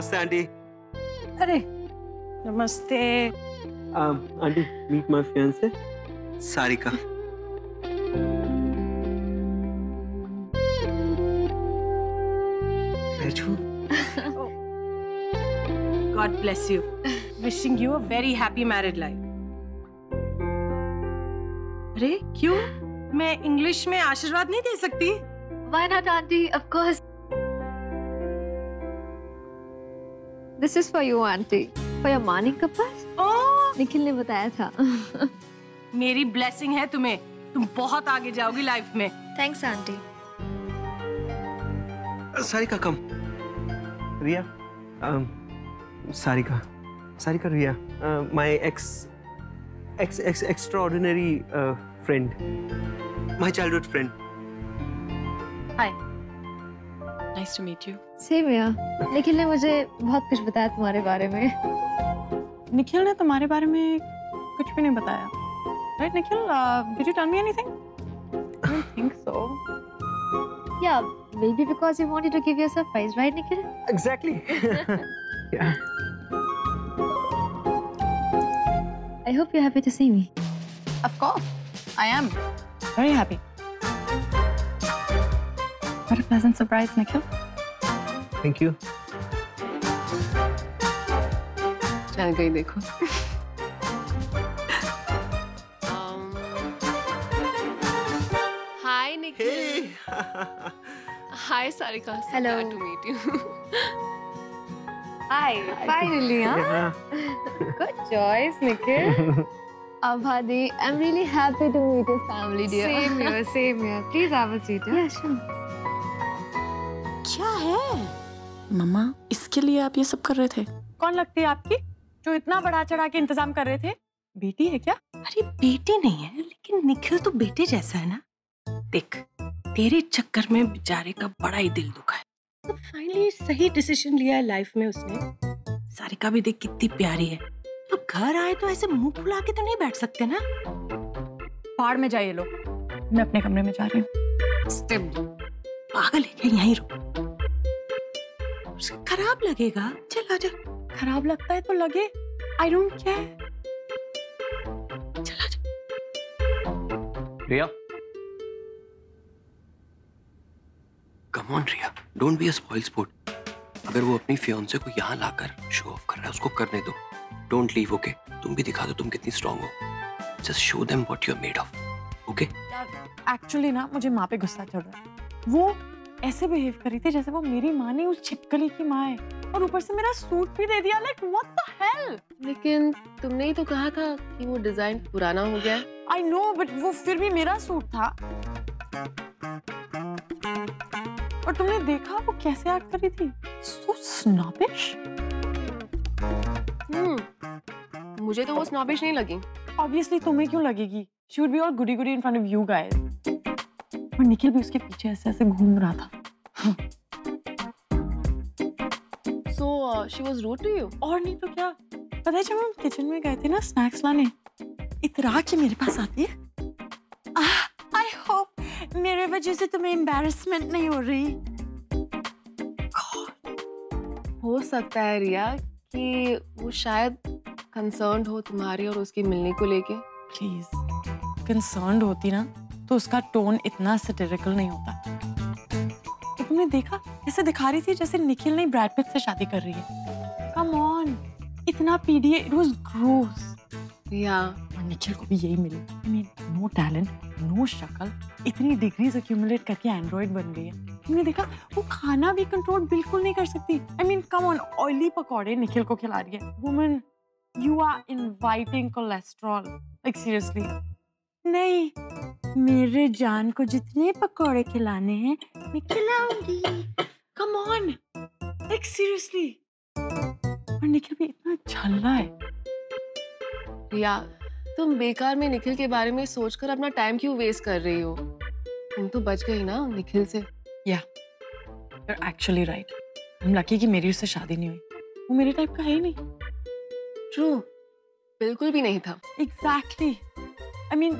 नमस्ते आंटी। अरे नमस्ते। Aunty meet my fiancee Sarika. God bless you. Wishing you a very happy married life. अरे क्यों? मैं इंग्लिश में आशीर्वाद नहीं दे सकती? Why not, auntie? Of course. This is for you, auntie. For your morning kapas. Oh, Nikhil ने बताया था। मेरी ब्लेसिंग है तुम्हें। तुम बहुत आगे जाओगी लाइफ में। Thanks, auntie. Sarika come. Riya Sarika Riya my extraordinary friend, my childhood friend. Hi. Nice to meet you. Same here. Nikhil ने मुझे बहुत कुछ बताया तुम्हारे बारे में। निखिल ने तुम्हारे बारे में कुछ भी नहीं बताया, right Nikhil? Did you tell me anything? I don't think so. Yeah, maybe because he wanted to give you a surprise, right, Nikhil? Exactly. Yeah. I hope you're happy to see me. Of course, I am very happy. What a pleasant surprise, Nikhil. Thank you. चल गई देखो। Hi, Nikhil. Hey. Hi, Sarika. So Hello. glad to meet you. Hi. Finally, huh? Yeah. Good choice, Nikhil. Abhadi, I'm really happy to meet your family, dear. Same here, same here. Please have a seat. Yeah, sure. क्या है? मम्मा, इसके लिए आप ये सब कर रहे थे? कौन लगती है आपकी जो इतना बढ़ा चढ़ा के इंतजाम कर रहे थे? बेटी है क्या? अरे बेटी नहीं है, लेकिन निखिल तो बेटे जैसा है ना। देख, तेरे चक्कर में बेचारे का बड़ा ही दिल दुखा है। तो फाइनली सही डिसीजन लिया है लाइफ में उसने। सारिका भी देख कितनी प्यारी है। तो घर आए तो ऐसे मुंह फुला के तो नहीं बैठ सकते ना। बाहर में जाइए लोग, मैं अपने कमरे में जा रही हूँ। पागल है क्या? यहीं रुक। उसे खराब लगेगा। चल आजा। खराब लगता है तो लगे, I don't care. चल आजा। रिया, come on Riya, don't be a spoil sport. अगर वो अपनी फियांसे को यहाँ लाकर शो ऑफ कर रहा है, उसको करने दो। Don't leave, okay? तुम भी दिखा दो तुम कितनी स्ट्रांग हो। Just show them what you're made of, okay? Actually ना मुझे माँ पे गुस्सा चढ़ रहा है। वो ऐसे बिहेव करी थी जैसे वो मेरी माँ नहीं उस छिपकली की माँ है, और ऊपर से मेरा सूट भी दे दिया। Like what the hell. लेकिन तुमने ही तो कहा था कि वो डिजाइन पुराना हो गया है। आई नो, बट वो फिर भी मेरा सूट था। और तुमने देखा वो कैसे एक्ट करी थी? सो स्नॉबिश। मुझे तो वो स्नॉबिश नहीं लगी। ऑब्वियसली तुम्हें क्यों लगेगी? She would be all goody goody in front of you guys. और निखिल भी उसके पीछे ऐसे ऐसे घूम रहा था। So she was rude to you? और नहीं तो क्या। पता है जब हम किचन में गए थे ना स्नैक्स लाने, इतरा के मेरे पास आती है। आई होप मेरे वजह से तुम्हें एम्बैरेसमेंट नहीं हो रही। हो सकता है रिया कि वो शायद कंसर्न्ड हो तुम्हारी और उसकी मिलने को लेके। प्लीज, कंसर्न्ड होती ना तो उसका टोन इतना सैटिरिकल नहीं होता। तो तुमने देखा ऐसे दिखा रही थी जैसे निखिल ने ब्रैड पिट से शादी कर रही है। कम ऑन, इतना PDA, it was gross. Riya, और निखिल को भी यही मिली। I mean, no talent, no शक्ल, इतनी डिग्रीज एक्यूमुलेट करके एंड्रॉइड बन गई है। तुमने देखा वो खाना भी कंट्रोल बिल्कुल नहीं कर सकती। I mean come on, oily पकौड़े निखिल को खिला रही है। Woman, you are inviting cholesterol. Like seriously. नहीं, मेरे जान को जितने पकौड़े खिलाने हैं मैं खिलाऊंगी। Come on, like seriously. और निखिल भी इतना झल्ला है। रिया, तुम बेकार में निखिल के बारे में सोचकर अपना टाइम क्यों वेस्ट कर रही हो? तुम तो बच गई ना निखिल से। या, you're actually right. I'm lucky कि मेरी उससे शादी नहीं हुई। वो मेरे टाइप का है ही नहीं। ट्रू, बिल्कुल भी नहीं था। Exactly. I mean,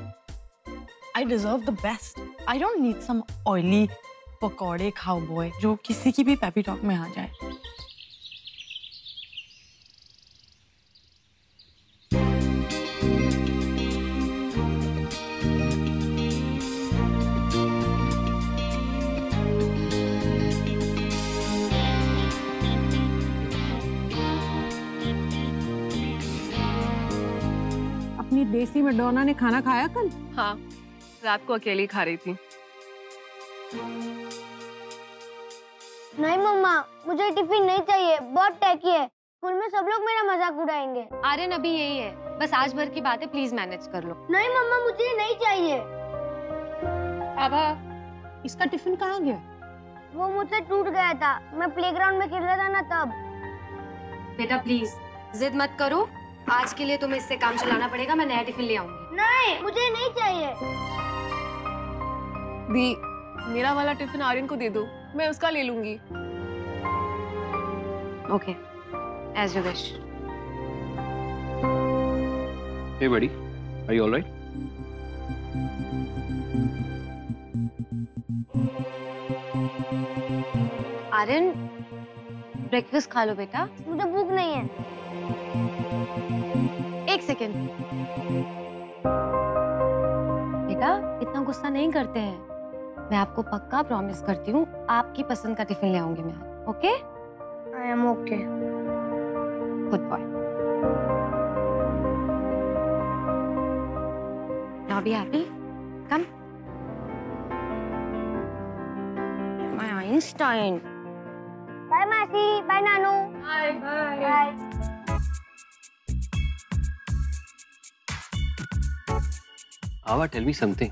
I deserve the best. I don't need some oily पकौड़े cowboy जो किसी की भी पेपी टॉक में आ जाए। अपनी देसी मैडोना ने खाना खाया कल? हाँ, रात को अकेली खा रही थी। नहीं मम्मा, मुझे टिफिन नहीं चाहिए, बहुत टैकी है। स्कूल में सब लोग मेरा मजाक उड़ाएंगे। आर्यन अभी यही है, बस आज भर की बात है, प्लीज मैनेज कर लो। नहीं मम्मा, मुझे नहीं चाहिए। आभा, इसका टिफिन कहाँ गया? वो मुझसे टूट गया था, मैं प्लेग्राउंड में खेल रहा था ना तब। बेटा प्लीज जिद मत करो, आज के लिए तुम्हें इससे काम चलाना पड़ेगा, मैं नया टिफिन ले आऊंगी। नहीं, मुझे नहीं चाहिए। दी, मेरा वाला टिफिन आर्यन को दे दो, मैं उसका ले लूंगी। Okay, as you wish. Hey buddy, are you all right? Aryan, breakfast खा लो बेटा। मुझे भूख नहीं है। एक सेकेंड बेटा, इतना गुस्सा नहीं करते हैं। मैं आपको पक्का प्रॉमिस करती हूँ, आपकी पसंद का टिफिन ले आऊंगी मैं। Okay? I am okay. Good boy. Now be happy. Come. My Einstein. Bye मासी, बाय नानू। Bye bye. बाय। आवा, टेल मी समथिंग।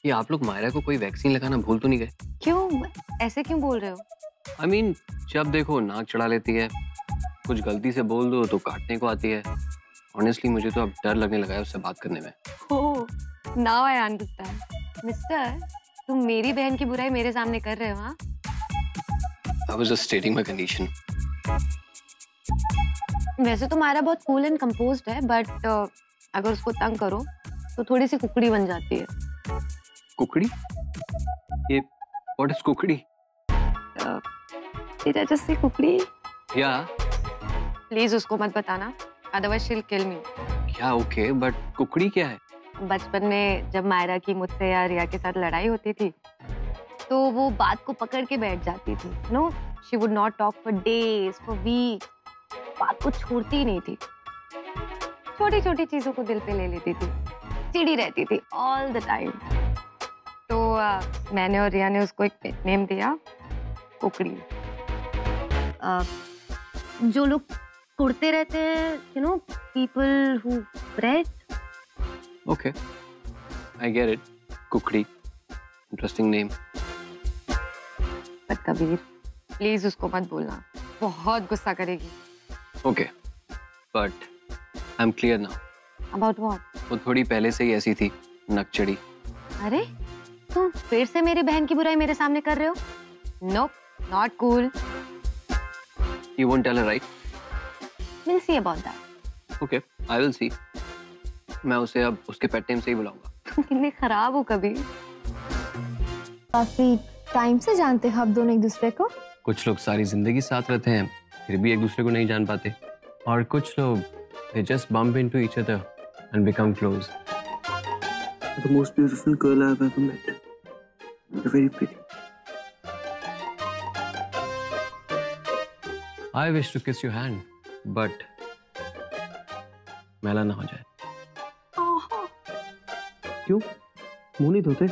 ये आप लोग मायरा को कोई वैक्सीन लगाना भूल तो नहीं गए? क्यों ऐसे क्यों बोल रहे हो? I mean, जब देखो नाक चढ़ा लेती है, कुछ गलती से बोल दो तो काटने को आती है। ऑनेस्टली मुझे तो अब डर लगने लगा है उससे बात करने में। Oh, now I understand. Mister, तुम मेरी बहन की बुराई मेरे सामने कर रहे हो? हाँ? I was just stating my condition. वैसे तो मायरा बहुत कूल एंड कंपोज्ड है, बट अगर उसको तंग करो तो थोड़ी सी कुकड़ी बन जाती है। कुकड़ी? ये what is कुकड़ी? तेरा जैसे कुकड़ी। Yeah. प्लीज उसको मत बताना, अदरवाइज शील किल मी। क्या ओके, बट कुकड़ी क्या है? बचपन में जब मायरा की मुझसे या रिया के साथ लड़ाई होती थी तो वो बात को पकड़ के बैठ जाती थी। No, she would not talk for days, for week. बात को छोड़ती ही नहीं थी। छोटी छोटी चीजों को दिल पे ले लेती थी, चिड़ी रहती थी ऑल द टाइम। तो मैंने और रिया ने उसको एक पेट नेम दिया, कुकड़ी। जो लोग कुड़ते रहते हैं, you know, people who bread. Okay. I get it. कुकड़ी. Interesting name. But Kabir, please उसको मत बोलना, बहुत गुस्सा करेगी। Okay. But I'm clear now. About what? वो थोड़ी पहले से ही ऐसी थी, नकचड़ी। अरे तुम फिर से मेरी बहन की बुराई मेरे सामने कर रहे हो? No, not cool. You won't tell her, right? Will see about that. Okay. I will see. मैं उसे अब उसके पेट नेम से ही बुलाऊंगा। तुम कितने खराब हो कबीर। काफी टाइम से जानते हो आप दोनों एक दूसरे को? कुछ लोग सारी जिंदगी साथ रहते हैं, फिर भी एक दूसरे को नहीं जान पाते। और कुछ लोग they just bump into each other and become close. The most beautiful girl I've ever met. You're very pretty. I wish to kiss your hand, but मैला ना हो जाए। क्यों? मुंह नहीं धोते?